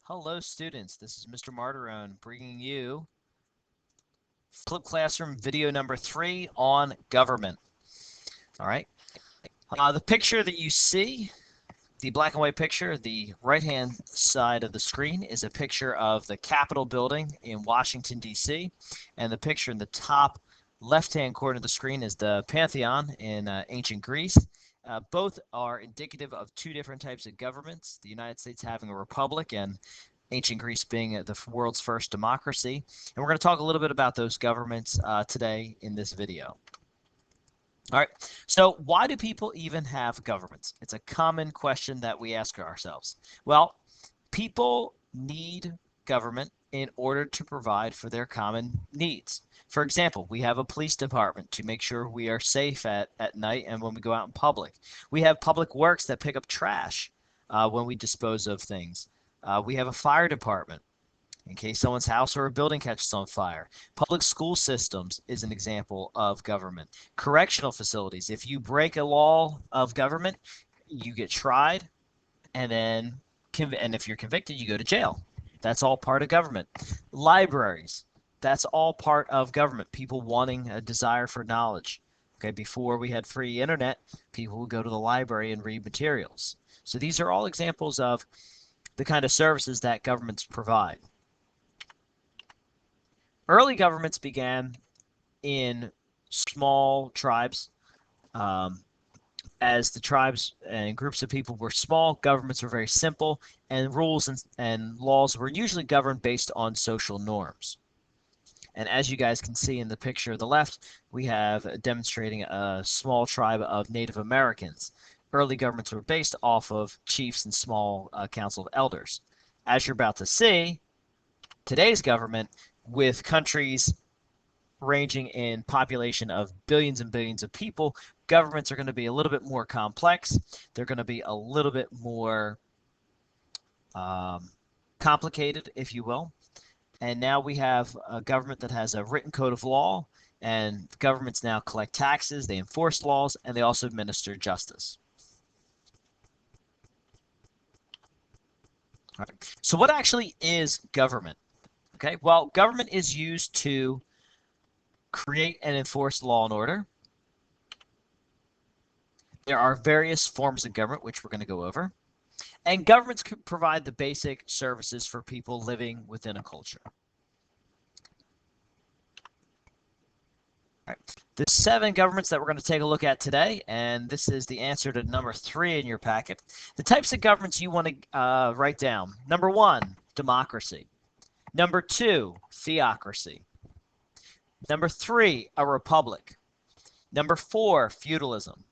Hello students, this is Mr. Martirone bringing you Flip Classroom video number 3 on government. All right, the picture that you see, the black and white picture, the right-hand side of the screen is a picture of the Capitol building in Washington, D.C., and the picture in the top left-hand corner of the screen is the Pantheon in ancient Greece. Both are indicative of two different types of governments, the United States having a republic and ancient Greece being the world's first democracy. And we're going to talk a little bit about those governments today in this video. All right, so why do people even have governments? It's a common question that we ask ourselves. Well, people need government in order to provide for their common needs. For example, we have a police department to make sure we are safe at night and when we go out in public. We have public works that pick up trash when we dispose of things. We have a fire department in case someone's house or a building catches on fire. Public school systems is an example of government. Correctional facilities. If you break a law of government, you get tried, and if you're convicted, you go to jail. That's all part of government. Libraries. That's all part of government. People wanting a desire for knowledge. Okay, before we had free internet, people would go to the library and read materials. So these are all examples of the kind of services that governments provide. Early governments began in small tribes. As the tribes and groups of people were small, governments were very simple, and rules and laws were usually governed based on social norms. And as you guys can see in the picture on the left, we have demonstrating a small tribe of Native Americans. Early governments were based off of chiefs and small council of elders. As you're about to see, today's government, with countries ranging in population of billions and billions of people, governments are going to be a little bit more complex. They're going to be a little bit more complicated, if you will. And now we have a government that has a written code of law, and governments now collect taxes, they enforce laws, and they also administer justice. All right. So what actually is government? Okay, well, government is used to create and enforce law and order. There are various forms of government, which we're going to go over. And governments can provide the basic services for people living within a culture. All right. The 7 governments that we're going to take a look at today, and this is the answer to number 3 in your packet. The types of governments you want to write down. Number 1, democracy. Number 2, theocracy. Number 3, a republic. Number 4, feudalism.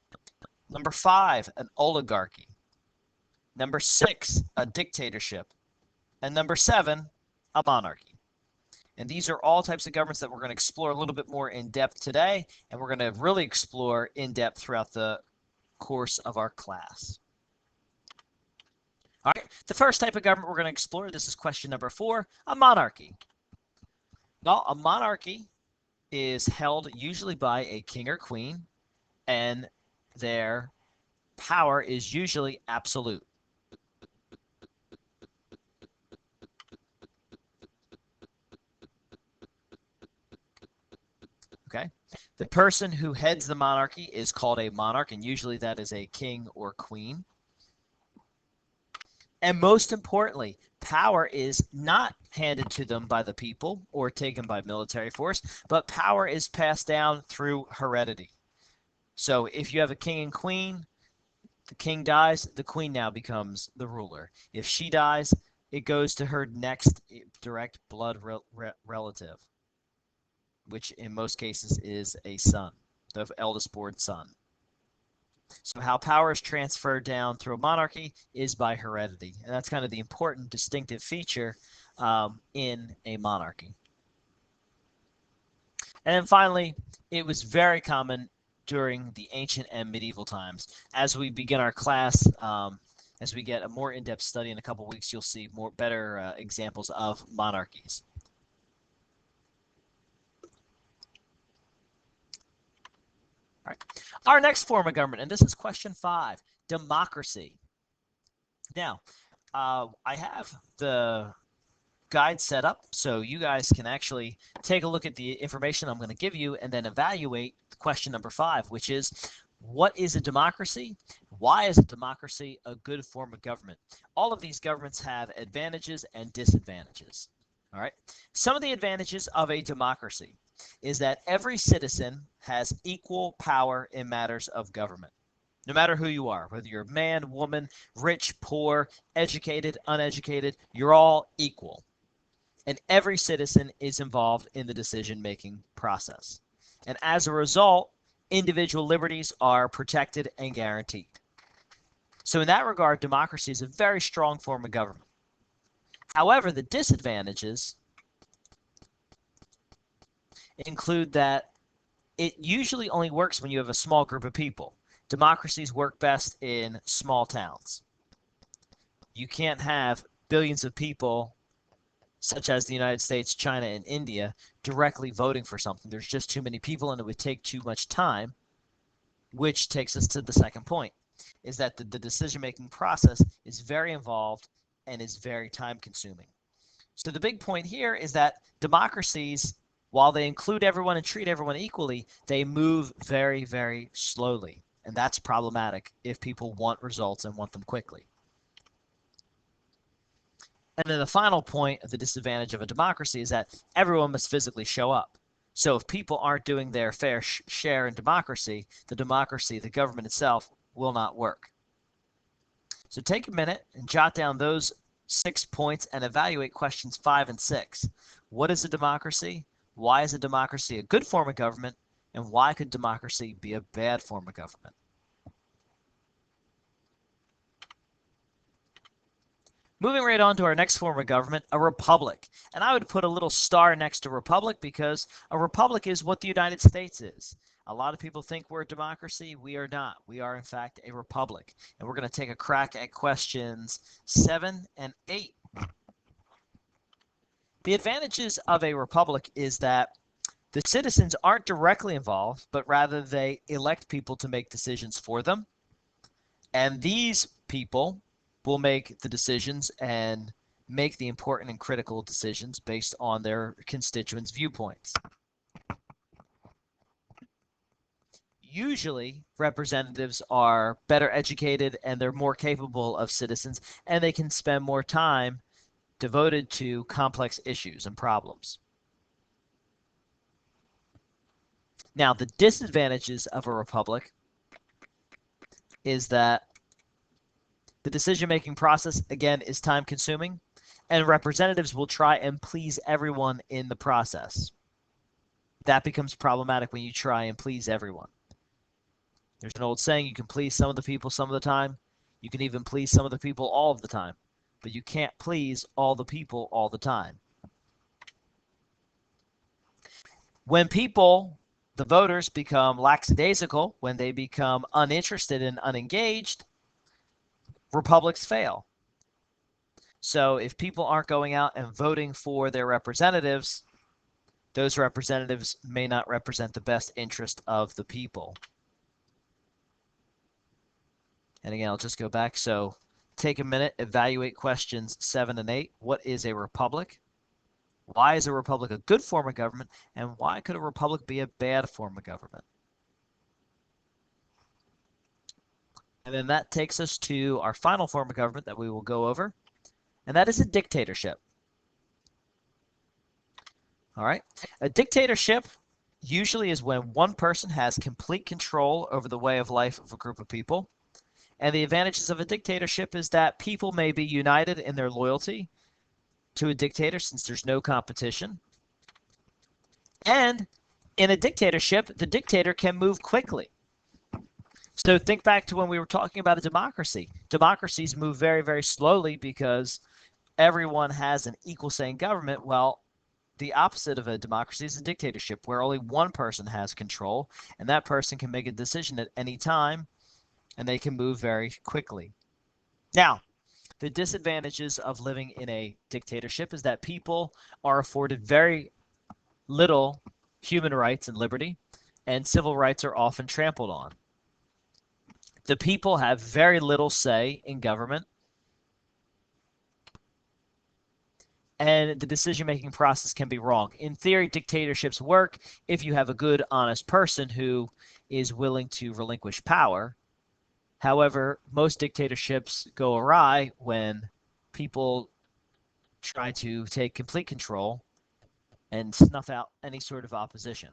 Number 5, an oligarchy. Number 6, a dictatorship. And number 7, a monarchy. And these are all types of governments that we're going to explore a little bit more in depth today, and we're going to really explore in depth throughout the course of our class. All right, the first type of government we're going to explore, this is question number 4, a monarchy. Well, a monarchy is held usually by a king or queen, and their power is usually absolute. Okay, the person who heads the monarchy is called a monarch, and usually that is a king or queen. And most importantly, power is not handed to them by the people or taken by military force, but power is passed down through heredity. So if you have a king and queen, the king dies, the queen now becomes the ruler. If she dies, it goes to her next direct blood relative, which in most cases is a son, the eldest born son. So how power is transferred down through a monarchy is by heredity. And that's kind of the important distinctive feature in a monarchy. And then finally, it was very common during the ancient and medieval times. As we begin our class, as we get a more in-depth study in a couple weeks, you'll see better examples of monarchies. All right. Our next form of government, and this is question 5, democracy. Now, I have the guide set up so you guys can actually take a look at the information I'm going to give you and then evaluate question number 5, which is, what is a democracy? Why is a democracy a good form of government? All of these governments have advantages and disadvantages. All right. Some of the advantages of a democracy is that every citizen has equal power in matters of government. No matter who you are, whether you're man, woman, rich, poor, educated, uneducated, you're all equal. And every citizen is involved in the decision-making process. And as a result, individual liberties are protected and guaranteed. So in that regard, democracy is a very strong form of government. However, the disadvantages include that it usually only works when you have a small group of people. Democracies work best in small towns. You can't have billions of people, such as the United States, China, and India, directly voting for something. There's just too many people, and it would take too much time, which takes us to the second point, is that the decision-making process is very involved and is very time-consuming. So the big point here is that democracies, while they include everyone and treat everyone equally, they move very, very slowly. And that's problematic if people want results and want them quickly. And then the final point of the disadvantage of a democracy is that everyone must physically show up. So if people aren't doing their fair share in democracy, the government itself, will not work. So take a minute and jot down those 6 points and evaluate questions 5 and 6. What is a democracy? Why is a democracy a good form of government? And why could democracy be a bad form of government? Moving right on to our next form of government, a republic. And I would put a little star next to republic because a republic is what the United States is. A lot of people think we're a democracy. We are not. We are, in fact, a republic. And we're going to take a crack at questions 7 and 8. The advantages of a republic is that the citizens aren't directly involved, but rather they elect people to make decisions for them. And these people will make the decisions and make the important and critical decisions based on their constituents' viewpoints. Usually, representatives are better educated and they're more capable of citizens, and they can spend more time devoted to complex issues and problems. Now, the disadvantages of a republic is that the decision-making process, again, is time-consuming, and representatives will try and please everyone in the process. That becomes problematic when you try and please everyone. There's an old saying, you can please some of the people some of the time. You can even please some of the people all of the time, but you can't please all the people all the time. When people, the voters, become lackadaisical, when they become uninterested and unengaged, republics fail. So if people aren't going out and voting for their representatives, those representatives may not represent the best interest of the people. And again, I'll just go back. So take a minute, evaluate questions 7 and 8. What is a republic? Why is a republic a good form of government? And why could a republic be a bad form of government? And then that takes us to our final form of government that we will go over, and that is a dictatorship. All right. A dictatorship usually is when one person has complete control over the way of life of a group of people. And the advantages of a dictatorship is that people may be united in their loyalty to a dictator since there's no competition. And in a dictatorship, the dictator can move quickly. So think back to when we were talking about a democracy. Democracies move very, very slowly because everyone has an equal say in government. Well, the opposite of a democracy is a dictatorship where only one person has control, and that person can make a decision at any time, and they can move very quickly. Now, the disadvantages of living in a dictatorship is that people are afforded very little human rights and liberty, and civil rights are often trampled on. The people have very little say in government, and the decision-making process can be wrong. In theory, dictatorships work if you have a good, honest person who is willing to relinquish power. However, most dictatorships go awry when people try to take complete control and snuff out any sort of opposition.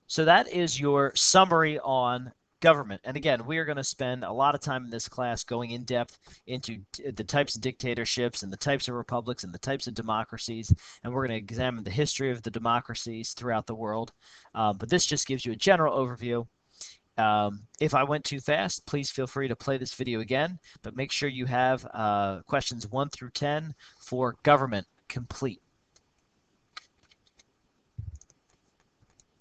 So that is your summary on government. And again, we are going to spend a lot of time in this class going in depth into the types of dictatorships and the types of republics and the types of democracies. And we're going to examine the history of the democracies throughout the world. But this just gives you a general overview. If I went too fast, please feel free to play this video again, but make sure you have questions 1 through 10 for government complete.